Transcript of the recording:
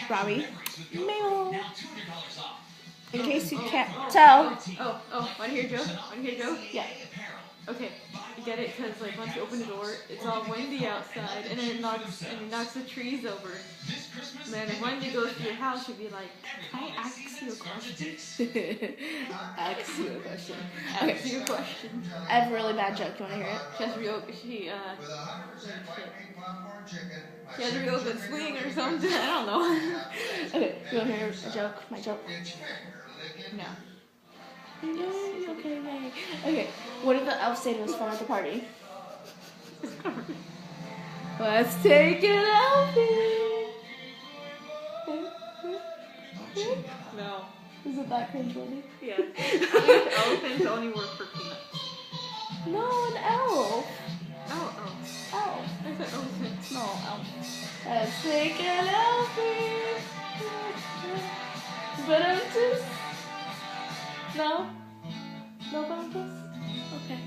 Robbie, Mabel. In case you can't tell. Oh, want to hear a joke? Yeah. Okay, you get it? Because like once you open the door, it's all windy outside, and it knocks the trees over. And then if Wendy goes to your house, she'd be like, "Can I ask you a question?" Ask you a question. Ask you a question. I have a really bad joke. You want to hear it? She has a real good swing or something. I don't know. Okay, you want to hear a joke? My joke? No. Yay, okay, yay. Okay, what did the elf say to his friend at the party? Let's take an elfie. No. Is it that cringeworthy? Yeah. Elephants only work for peanuts. No, an elf. Oh. Elf. I said elephant. No, elf. Let's take an elfie. But I'm just... No? No, but I'm just... Okay.